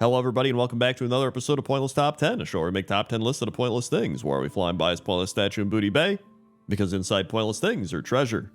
Hello, everybody, and welcome back to another episode of Pointless Top 10, a show where we make top 10 lists of pointless things, where we fly by as pointless statue in Booty Bay, because inside pointless things are treasure.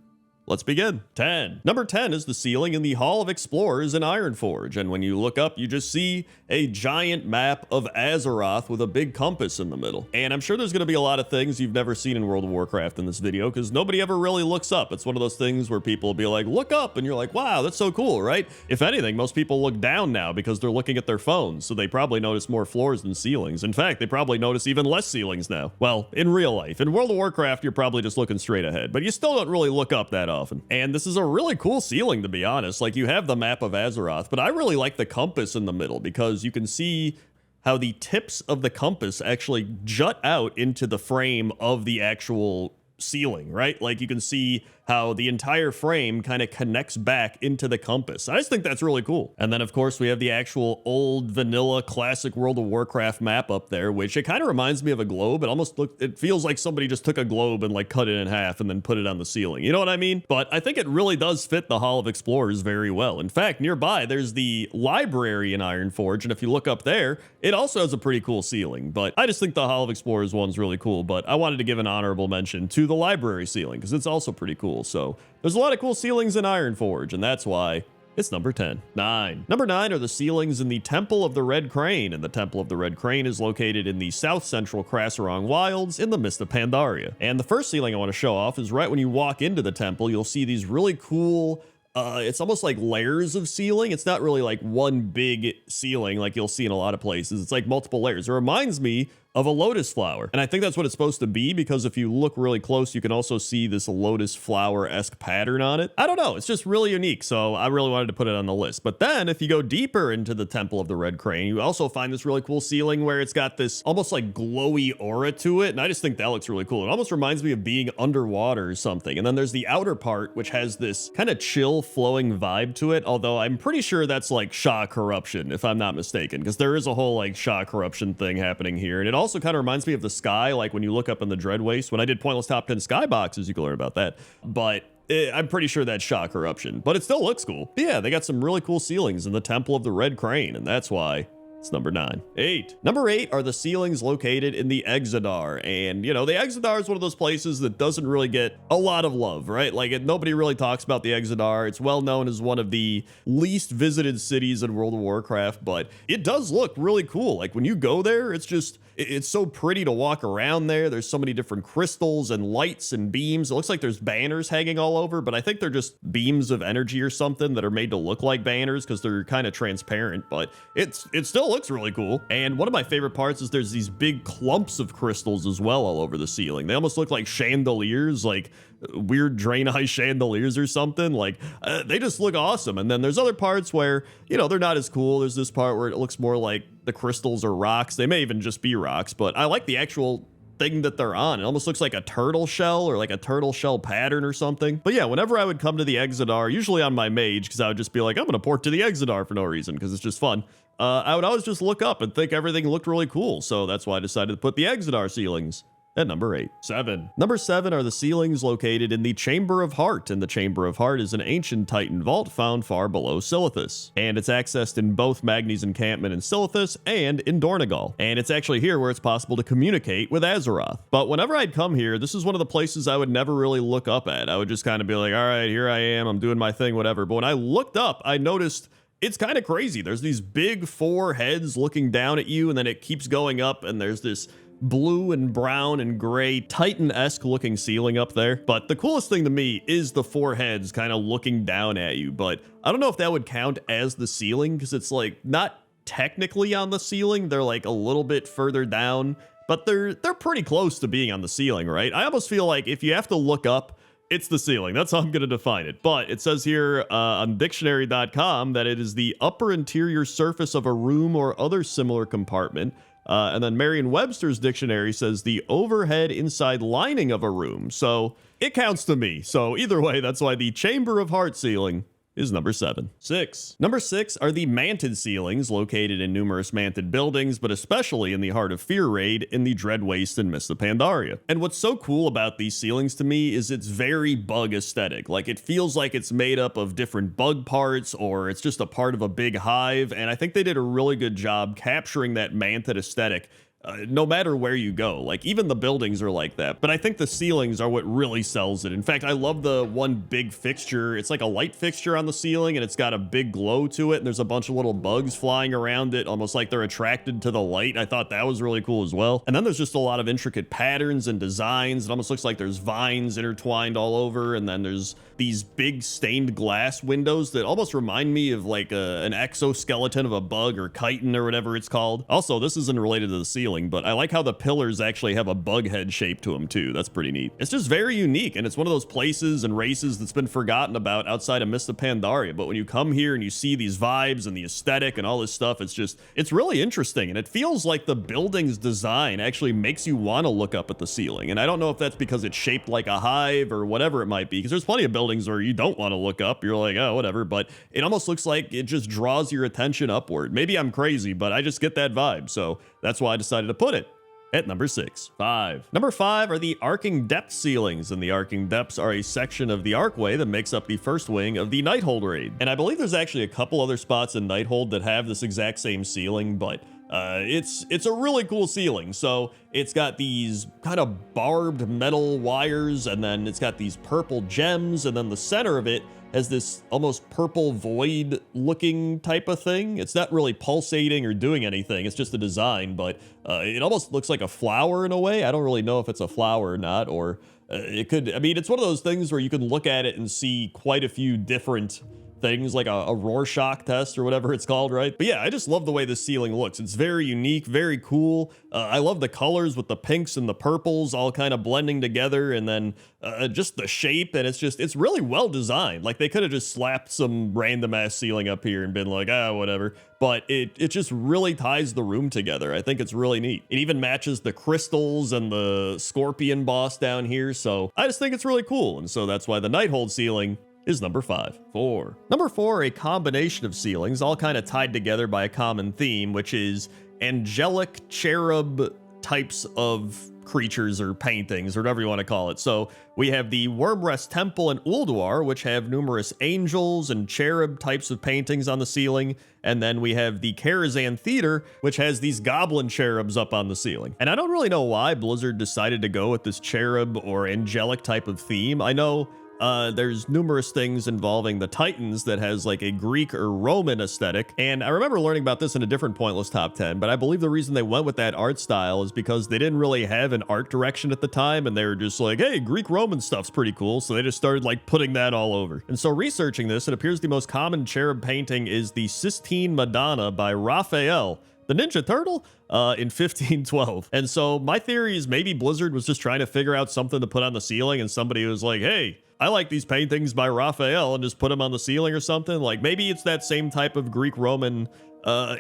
Let's begin. 10. Number 10 is the ceiling in the Hall of Explorers in Ironforge, and when you look up, you just see a giant map of Azeroth with a big compass in the middle. And I'm sure there's going to be a lot of things you've never seen in World of Warcraft in this video, because nobody ever really looks up. It's one of those things where people will be like, look up, and you're like, wow, that's so cool, right? If anything, most people look down now because they're looking at their phones, so they probably notice more floors than ceilings. In fact, they probably notice even less ceilings now. Well, in real life. In World of Warcraft, you're probably just looking straight ahead, but you still don't really look up that often. And this is a really cool ceiling, to be honest. Like, you have the map of Azeroth, but I really like the compass in the middle because you can see how the tips of the compass actually jut out into the frame of the actual ceiling, right? Like, you can see how the entire frame kind of connects back into the compass. I just think that's really cool. And then, of course, we have the actual old vanilla classic World of Warcraft map up there, which it kind of reminds me of a globe. It feels like somebody just took a globe and like cut it in half and then put it on the ceiling. You know what I mean? But I think it really does fit the Hall of Explorers very well. In fact, nearby, there's the library in Ironforge, and if you look up there, it also has a pretty cool ceiling. But I just think the Hall of Explorers one's really cool, but I wanted to give an honorable mention to the library ceiling because it's also pretty cool. So there's a lot of cool ceilings in Ironforge, and that's why it's number 10. 9. Number 9 are the ceilings in the Temple of the Red Crane, and the Temple of the Red Crane is located in the south-central Krasarong Wilds in the Mist of Pandaria. And the first ceiling I want to show off is right when you walk into the temple, you'll see these really cool it's almost like layers of ceiling. It's not really like one big ceiling like you'll see in a lot of places. It's like multiple layers. It reminds me of a lotus flower. And I think that's what it's supposed to be, because if you look really close, you can also see this lotus flower-esque pattern on it. I don't know. It's just really unique. So I really wanted to put it on the list. But then if you go deeper into the Temple of the Red Crane, you also find this really cool ceiling where it's got this almost like glowy aura to it. And I just think that looks really cool. It almost reminds me of being underwater or something. And then there's the outer part, which has this kind of chill flowing vibe to it. Although I'm pretty sure that's like Shah corruption, if I'm not mistaken, because there is a whole like Shah corruption thing happening here. And it also kind of reminds me of the sky, like when you look up in the Dread Waste. When I did Pointless Top 10 Skyboxes, you can learn about that. But I'm pretty sure that's Shah corruption, but it still looks cool. But yeah, they got some really cool ceilings in the Temple of the Red Crane, and that's why it's number 9. 8. Number 8 are the ceilings located in the Exodar. And, you know, the Exodar is one of those places that doesn't really get a lot of love, right? Like, nobody really talks about the Exodar. It's well known as one of the least visited cities in World of Warcraft, but it does look really cool. Like, when you go there, it's so pretty to walk around there. There's so many different crystals and lights and beams. It looks like there's banners hanging all over, but I think they're just beams of energy or something that are made to look like banners because they're kind of transparent, but it still looks really cool. And one of my favorite parts is there's these big clumps of crystals as well all over the ceiling. They almost look like chandeliers, like weird Draenei chandeliers or something. Like they just look awesome. And then there's other parts where, you know, they're not as cool. There's this part where it looks more like the crystals are rocks. They may even just be rocks, but I like the actual thing that they're on. It almost looks like a turtle shell or like a turtle shell pattern or something. But yeah, whenever I would come to the Exodar, usually on my mage, because I would just be like, I'm gonna port to the Exodar for no reason because it's just fun. I would always just look up and think everything looked really cool. So that's why I decided to put the Exodar ceilings at number 8. 7. Number 7 are the ceilings located in the Chamber of Heart, and the Chamber of Heart is an ancient Titan vault found far below Silithus, and it's accessed in both Magni's encampment in Silithus and in Dornegal, and it's actually here where it's possible to communicate with Azeroth. But whenever I'd come here, this is one of the places I would never really look up at. I would just kind of be like, all right, here I am, I'm doing my thing, whatever. But when I looked up, I noticed it's kind of crazy. There's these big 4 heads looking down at you, and then it keeps going up, and there's this blue and brown and gray Titan-esque looking ceiling up there. But the coolest thing to me is the 4 heads kind of looking down at you. But I don't know if that would count as the ceiling, because it's like not technically on the ceiling. They're like a little bit further down, but they're pretty close to being on the ceiling, right? I almost feel like if you have to look up, it's the ceiling. That's how I'm going to define it. But it says here on dictionary.com that it is the upper interior surface of a room or other similar compartment. And then Merriam-Webster's dictionary says the overhead inside lining of a room. So it counts to me. So either way, that's why the Chamber of Heart ceiling is number 7. 6. Number 6 are the manted ceilings located in numerous manted buildings, but especially in the Heart of Fear raid in the Dread Waste and Mist of Pandaria. And what's so cool about these ceilings to me is it's very bug aesthetic. Like, it feels like it's made up of different bug parts, or it's just a part of a big hive, and I think they did a really good job capturing that manted aesthetic. No matter where you go, like even the buildings are like that, but I think the ceilings are what really sells it. In fact, I love the one big fixture. It's like a light fixture on the ceiling and it's got a big glow to it, and there's a bunch of little bugs flying around it, almost like they're attracted to the light. I thought that was really cool as well. And then there's just a lot of intricate patterns and designs. It almost looks like there's vines intertwined all over, and then there's these big stained glass windows that almost remind me of like an exoskeleton of a bug or chitin or whatever it's called. Also, this isn't related to the ceiling, but I like how the pillars actually have a bug head shape to them too. That's pretty neat. It's just very unique, and it's one of those places and races that's been forgotten about outside of Mist of Pandaria. But when you come here and you see these vibes and the aesthetic and all this stuff, it's really interesting, and it feels like the building's design actually makes you want to look up at the ceiling. And I don't know if that's because it's shaped like a hive or whatever it might be, because there's plenty of buildings where you don't want to look up. You're like, oh, whatever. But it almost looks like it just draws your attention upward. Maybe I'm crazy, but I just get that vibe. So that's why I decided to put it at number 6. 5. Number 5 are the arcing depth ceilings, and the arcing depths are a section of the archway that makes up the first wing of the Nighthold raid. And I believe there's actually a couple other spots in Nighthold that have this exact same ceiling, but it's a really cool ceiling. So it's got these kind of barbed metal wires, and then it's got these purple gems, and then the center of it has this almost purple void looking type of thing. It's not really pulsating or doing anything. It's just a design, but it almost looks like a flower in a way. I don't really know if it's a flower or not, or it could, I mean, it's one of those things where you can look at it and see quite a few different things, like a Rorschach test or whatever it's called, right? But yeah, I just love the way this ceiling looks. It's very unique, very cool. I love the colors with the pinks and the purples all kind of blending together, and then just the shape, and it's really well designed. Like, they could have just slapped some random ass ceiling up here and been like, whatever. But it just really ties the room together. I think it's really neat. It even matches the crystals and the scorpion boss down here, so I just think it's really cool. And so that's why the Nighthold ceiling is number 5. 4. Number 4, a combination of ceilings, all kind of tied together by a common theme, which is angelic cherub types of creatures or paintings or whatever you want to call it. So we have the Wormrest Temple in Ulduar, which have numerous angels and cherub types of paintings on the ceiling. And then we have the Karazhan Theater, which has these goblin cherubs up on the ceiling. And I don't really know why Blizzard decided to go with this cherub or angelic type of theme. I know there's numerous things involving the Titans that has like a Greek or Roman aesthetic. And I remember learning about this in a different Pointless Top 10, but I believe the reason they went with that art style is because they didn't really have an art direction at the time, and they were just like, hey, Greek Roman stuff's pretty cool. So they just started like putting that all over. And so researching this, it appears the most common cherub painting is the Sistine Madonna by Raphael, the Ninja Turtle, in 1512. And so my theory is maybe Blizzard was just trying to figure out something to put on the ceiling, and somebody was like, hey, I like these paintings by Raphael, and just put them on the ceiling or something. Like, maybe it's that same type of Greek Roman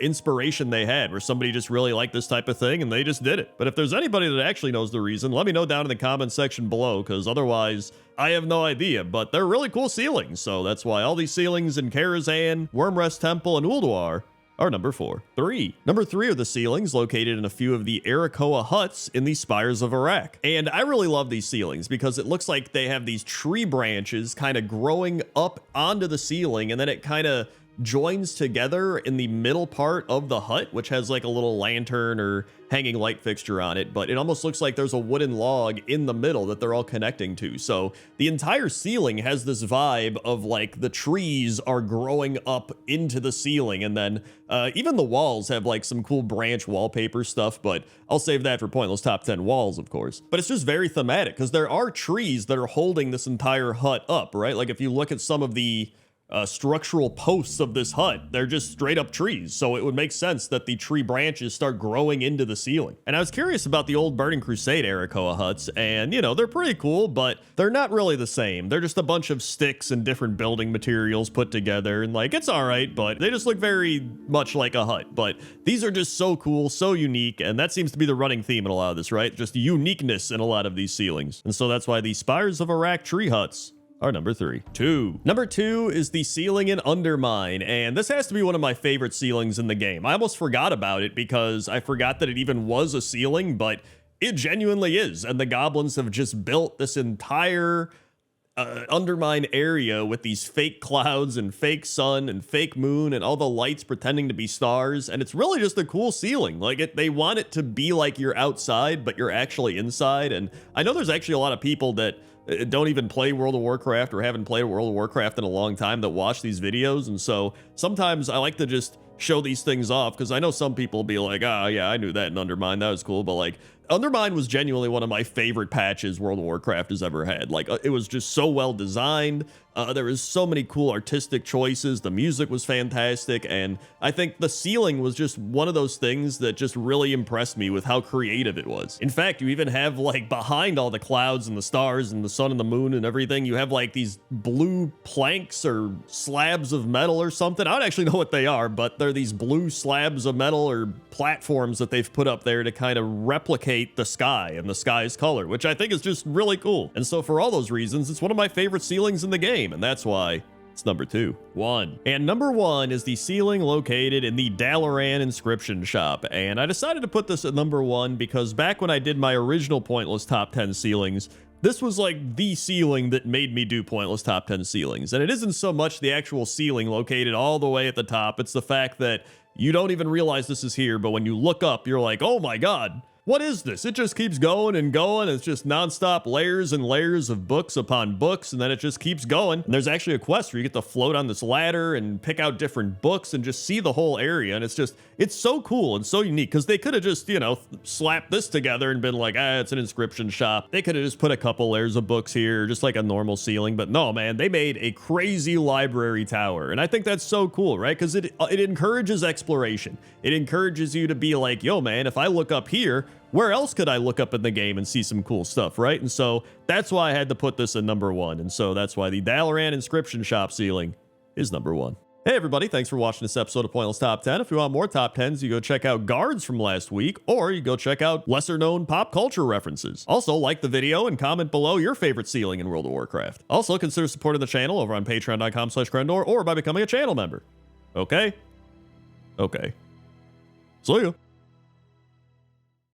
inspiration they had, where somebody just really liked this type of thing and they just did it. But if there's anybody that actually knows the reason, let me know down in the comment section below, because otherwise I have no idea. But they're really cool ceilings, so that's why all these ceilings in Karazhan, Wormrest Temple, and Ulduar are number 4. 3. Number 3 are the ceilings located in a few of the Arakoa huts in the Spires of Iraq. And I really love these ceilings because it looks like they have these tree branches kind of growing up onto the ceiling, and then it kind of joins together in the middle part of the hut, which has like a little lantern or hanging light fixture on it, but it almost looks like there's a wooden log in the middle that they're all connecting to. So the entire ceiling has this vibe of like the trees are growing up into the ceiling, and then even the walls have like some cool branch wallpaper stuff, but I'll save that for Pointless Top 10 walls, of course. But it's just very thematic because there are trees that are holding this entire hut up, right? Like if you look at some of the structural posts of this hut, they're just straight up trees. So it would make sense that the tree branches start growing into the ceiling. And I was curious about the old Burning Crusade Arakoa huts, and you know, they're pretty cool, but they're not really the same. They're just a bunch of sticks and different building materials put together, and like, it's all right, but they just look very much like a hut. But these are just so cool, so unique, and that seems to be the running theme in a lot of this, right? Just uniqueness in a lot of these ceilings. And so that's why the Spires of Iraq tree huts our number 3. 2. Number 2 is the ceiling in Undermine, and this has to be one of my favorite ceilings in the game. I almost forgot about it because I forgot that it even was a ceiling, but it genuinely is, and the goblins have just built this entire Undermine area with these fake clouds and fake sun and fake moon and all the lights pretending to be stars, and it's really just a cool ceiling. Like, they want it to be like you're outside, but you're actually inside. And I know there's actually a lot of people that don't even play World of Warcraft or haven't played World of Warcraft in a long time that watch these videos, and so sometimes I like to just show these things off, because I know some people will be like, oh yeah, I knew that in Undermine, that was cool, but like, Undermine was genuinely one of my favorite patches World of Warcraft has ever had. Like, it was just so well designed. There was so many cool artistic choices. The music was fantastic. And I think the ceiling was just one of those things that just really impressed me with how creative it was. In fact, you even have, like, behind all the clouds and the stars and the sun and the moon and everything, you have like these blue planks or slabs of metal or something. I don't actually know what they are, but they're these blue slabs of metal or platforms that they've put up there to kind of replicate the sky and the sky's color, which I think is just really cool. And so for all those reasons, it's one of my favorite ceilings in the game, and that's why it's number 2. 1. And number 1 is the ceiling located in the Dalaran inscription shop. And I decided to put this at number 1 because back when I did my original Pointless Top 10 ceilings, this was like the ceiling that made me do Pointless Top 10 ceilings. And it isn't so much the actual ceiling located all the way at the top, it's the fact that you don't even realize this is here, but when you look up, you're like, oh my god, what is this? It just keeps going and going. It's just nonstop layers and layers of books upon books, and then it just keeps going. And there's actually a quest where you get to float on this ladder and pick out different books and just see the whole area. And it's so cool and so unique, because they could have just, you know, slapped this together and been like, it's an inscription shop. They could have just put a couple layers of books here, just like a normal ceiling. But no, man, they made a crazy library tower. And I think that's so cool, right? Because it encourages exploration. It encourages you to be like, yo, man, if I look up here, where else could I look up in the game and see some cool stuff, right? And so that's why I had to put this in number 1. And so that's why the Dalaran inscription shop ceiling is number 1. Hey everybody, thanks for watching this episode of Pointless Top 10. If you want more top 10s, you go check out guards from last week, or you go check out lesser known pop culture references. Also, like the video and comment below your favorite ceiling in World of Warcraft. Also, consider supporting the channel over on patreon.com/Wowcrendor or by becoming a channel member. Okay? Okay. See ya.